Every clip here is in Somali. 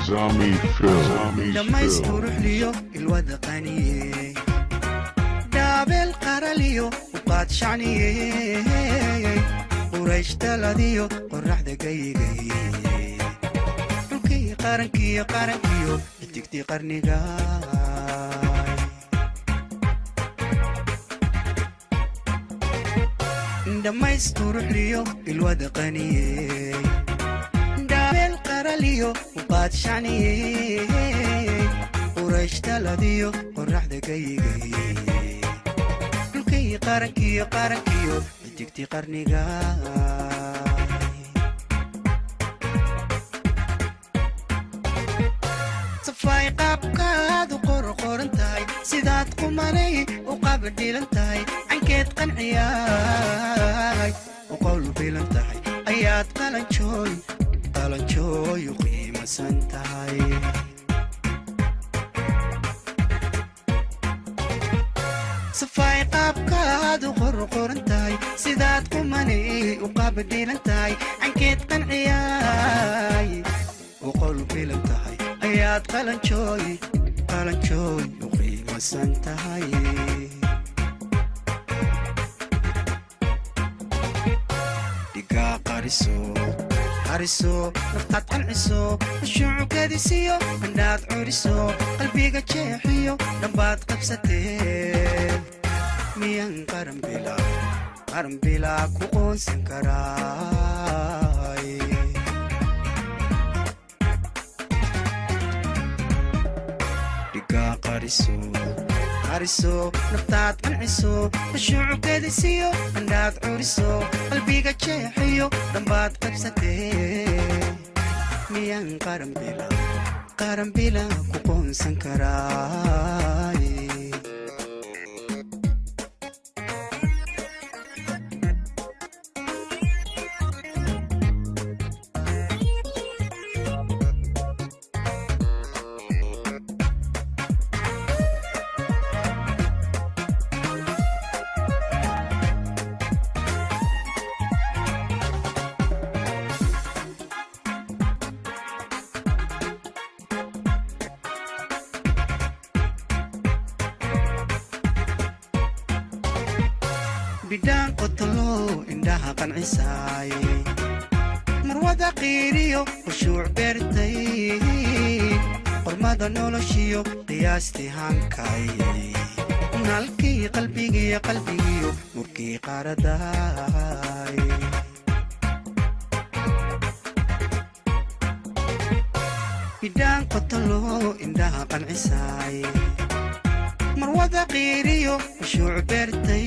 Zami Film. دميس تروح ليو الواد قاني دابل قراليو وقاد شعني وريش تلاديو قرح دقايقي روكي قارنكيو تكتي قرني قاي دميس تروح ليو الواد قاني دابل قراليو وقاد شعني وريش تلاديو قرح دقايقي روكي قارنكيو تكتي قرني قاي صفاي قابكاد وقرقورنتاي سيدات قماني وقابديلنتاي عنكيت قنعياي وقول بيلنتاي ايات قالنشوي وقيمة سنتاي صفاي قابكاد وقرقورنتاي سيدات قماني وقابديلنتاي عنكيت قنعياي وقول بيلنتاي ayaad qalanjooy u qiimasan tahay dhigaa qariso naftaad qanciso shucukeedisiyo handhaad curiso qalbiga jeexiyo dhambaad qabsatee miyan qaran bilaa ku qoonsan karaay qariso naftaad qanciso shucukeedisiyo handhaad curiso qalbiga jeexiyo dhambaad qabsatee miyan qaran bilaa ku qoonsan karaay bidhaan qotolo indhaha qancisaay marwada qiiriyo khushuuc beertay qormada noloshiyo qiyaastii hankay naalkii qalbigiyo murkii qaaradaay bidhaan qotolo indhaha qancisaay marwada qiiriyo khushuuc beertay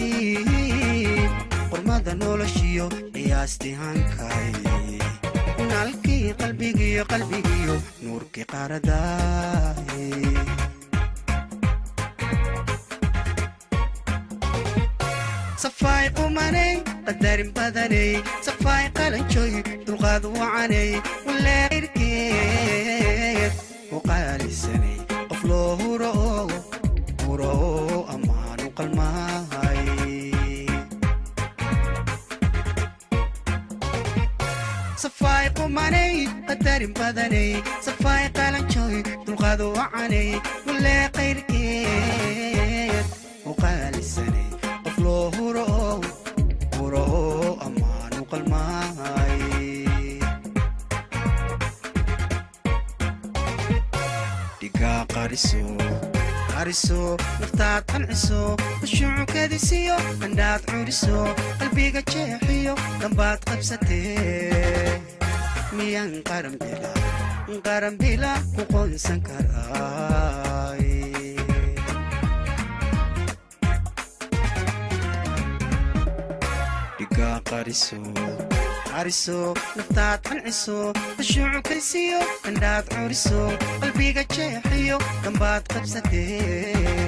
qormada noloshiyo qiyaastii hankay naalkii qalbigiyo nuurkii qaaradaay safaay qumanay qadarin badanay safaay qalanjooy dulqaad wacanay waleerkeed u qaalisanay qof loo huro ammaanu qalmahay safaay qumanay qadarin badanay safaay qalanjooy dulqaad wacanay walee qayrkeed u qaalisanay qof loo huro ammaanu qalmahay dhigaa qariso naftaad qanciso shucukeedisiyo handhaad curiso qalbiga jeexiyo dhambaad qabsatee miyan qaran bilaa ku qoonsan karaay dhigaa qariso naftaad qanciso shucukeedisiyo handhaad curiso qalbiga jeexiyo dhambaad qabsatee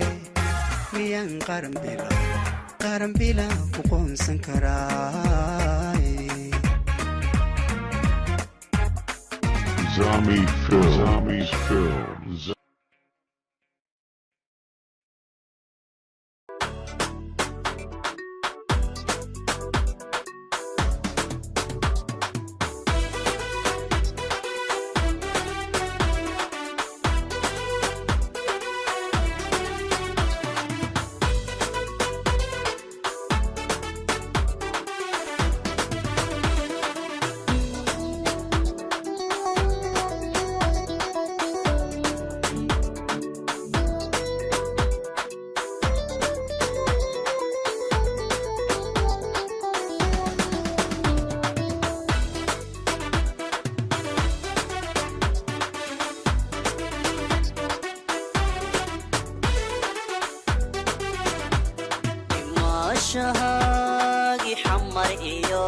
miyan qaran bilaa ku qoonsan karaay Zami Film. imaashahagi xamar iyo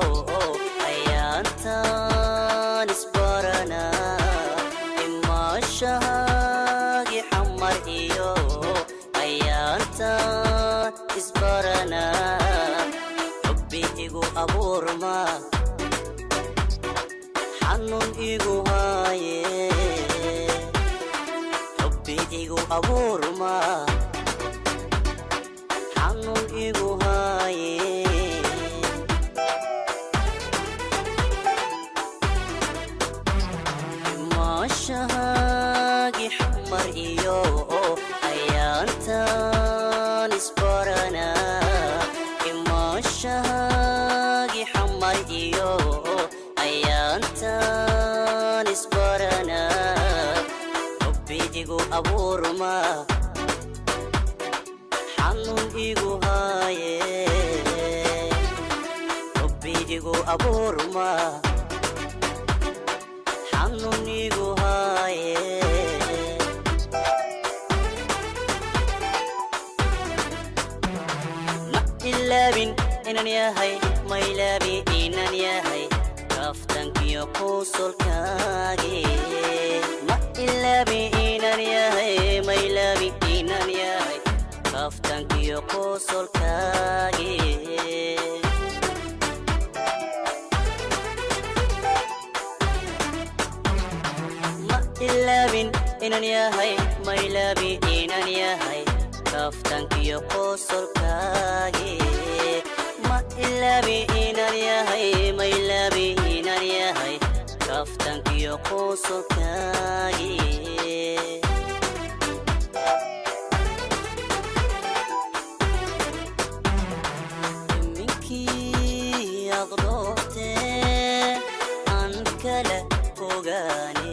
ayaantan isbarana imaashahagi xamar iyo ayaantan isbarana xubbi igu abuurma xanuun igu haaye xubbi igu abuurma xanuun igu haaye imaashahagi xamar iyo ayaantan isbarana imaashahagi xamar iyo ayaantan isbarana xubbi igu abuurma xanuun igu haaye xubbi igu abuurma xanuun igu haaye ma ilaabin inaan yahay ma ilaabi inaan yahay kaftankiyo qusulkaagi ma ilaabi inaan yahay ma ilaabi inaan yahay kaftankiyo qusulkaagi ma ilaabin inaan yahay ma ilaabi inaan yahay kaftankiyo qusulkaagi ma ilaabi inaan yahay ma ilaabi inaan yahay kaftankiyo qusulkaagi iminkii aad dhoofteen aan kala fogaane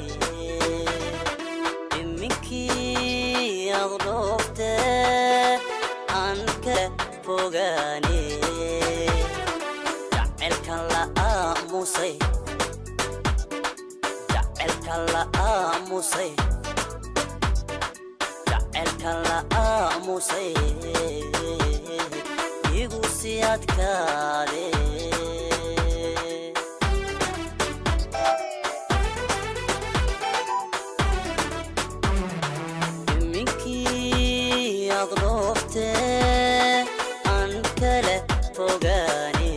iminkii aad dhoofteen aan kala fogaane jacelkan la aamusay jacelkan la aamusay jacelkan la aamusay igu sii adkaade iminkii aad dhoofteen aan kala fogaane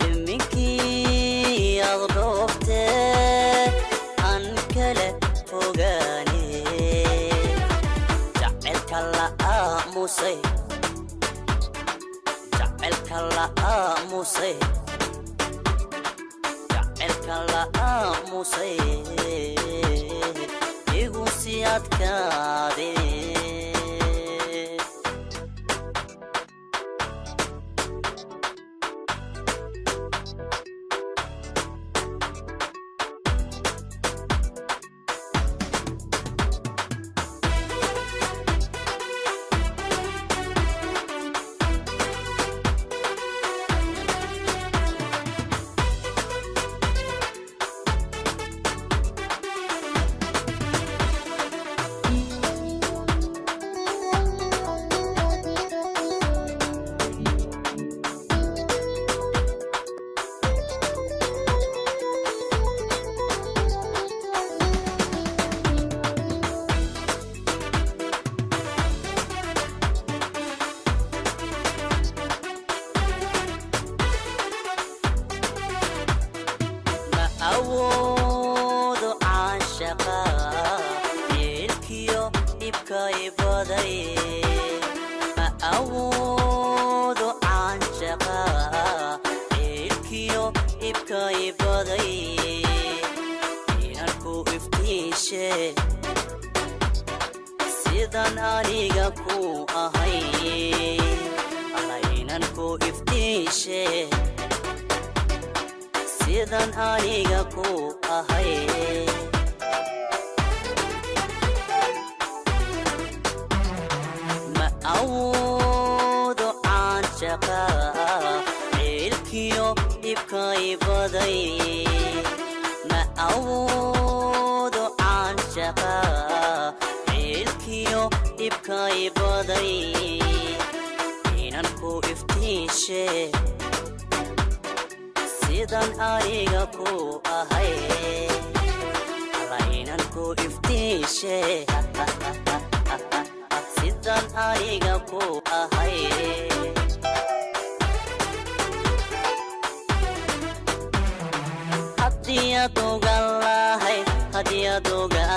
iminkii aad dhoofteen aan kala fogaane jacelkan la aamusay jacelkan la aamusay jacelkan la aamusay igu sii adkaade awoodo caashaqa yeelkiyo dhibka ibaday ma awoodo caashaqa yeelkiyo dhibka ibaday inaan ku iftiishe sidan aniga ku ahay alla inaan ku iftiishe sidan aniga ku ahay ma awoodo caashaqa ceelkiyo dhibka ibaday ma awoodo caashaqa ceelkiyo dhibka ibaday inaan ku iftiishe sidan aniga ku ahay allaynan ku iftiishe sidan aniga ku ahay haddii aad